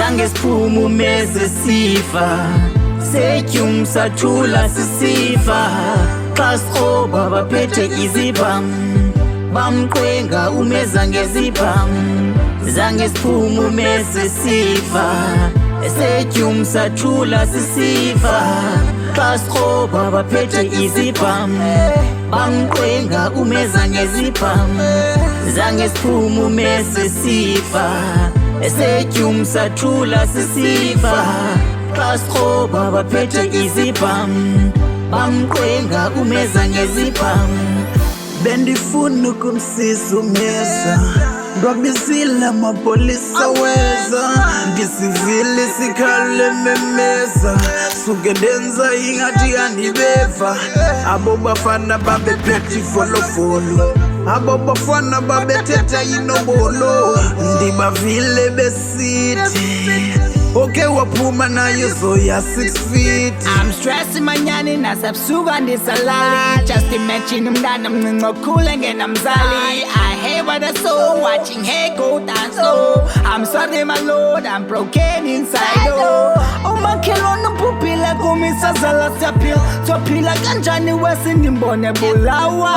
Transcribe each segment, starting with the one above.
zange siphume Umez Esifa setyum sathula sisifa xa sikroba baphethe izibham bamqwenga umeza ngezibham zange siphume Umez Esifa setyum sathula sisifa xa sikroba baphethe izibham bamqwenga umeza ngezibham zange siphume Umez Esifa setyum sathula sisifa xa sikroba baphethe izibham bamqwenga umeza ngezibham bendifuna ukumsiza umeza ndwabisile amapolisa weza ndisivile sikhale memeza suke ndenza ingathi andibeva abo bafana babephethe ifolofolo abo bafana babethetha inobolo ndibavile besithi okay waphuma nayo zoya 6 feet. I'm stressing manyani nasabsuka ndisalali just imagine umntana mncinci okhule ngenamzali I hate what I saw watching her go down slow I'm sorry my lord I'm broken inside umakhelwane ubhubhile kumi sazala siyaphila kanjani wesindimbone ebulawa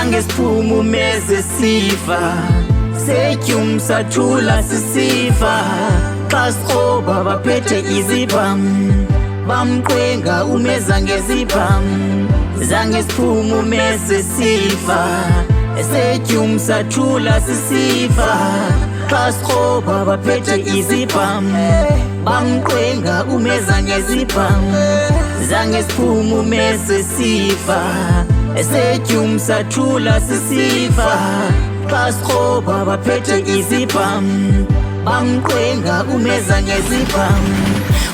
zange siphume Umez Esifa setyum sathula sisifa xa sikroba baphethe izibham bamqwenga umeza ngezibham zange siphume Umez Esifa setyum sathula sisifa xa sikroba baphethe izibham bamqwenga umeza ngezibham zange siphume Umez Esifa setyum sathula sisifa xa sikroba baphethe izibham bamqwenga umeza ngezibham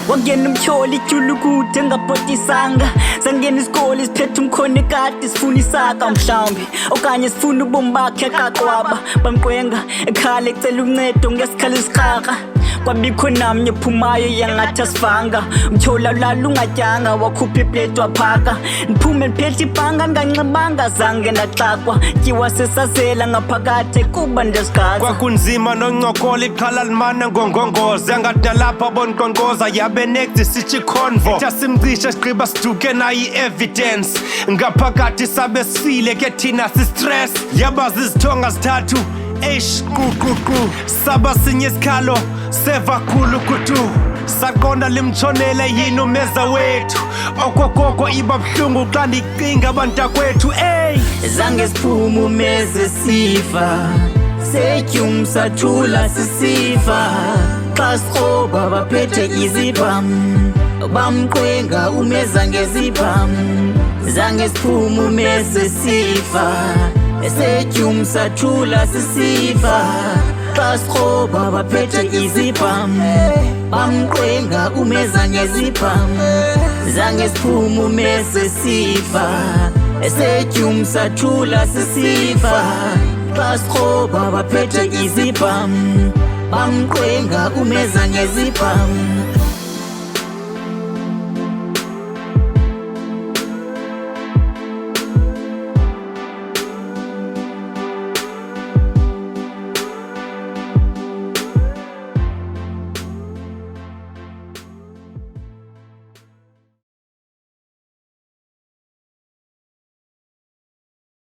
wangena umtyholi ityhula ukude engabhotisanga sangena isikoli siphethe umkhonekade sifuna isaka mhlawumbi okanye sifuna ubomi bakhe akaqwaba bamqwenga ekhala ecela uncedo ngesikhali isikrarha kwabikho namnye phumayo yangathi asivanga umtyhola ulala ungatyanga wakhupha ipleti waphaka ndiphume ndiphethe ibhanga ndinganxibanga zange ndaxakwa tyiwa sesazela ngaphakade kuba ndesigaza kwakunzima noncokola iqhala limana ngongongoze ngadalapha bonqonqoza yabe next sitshi convo tasimcisha sigqiba siduke nayo i-evidence ngaphakathi sabe sifile ke thina sistress yabazi izithonga zithathu eish quququ saba sinye isikhalo seva khulu kutu saqonda limtshonele yini umeza wethu okokoko iba buhlungu xa ndicinga abantakwethu zange siphume Umez Esifa setyum sathula sisifa xa sikroba baphethe izibham bamqwenga umeza ngezibham zange siphume Umez Esifa setyum sathula sisifa xa sikroba baphethe izibham bamqwenga umeza ngezibham zange siphume Umez Esifa setyum sathula sisifa xa sikroba baphethe izibham bamqwenga umeza ngezibham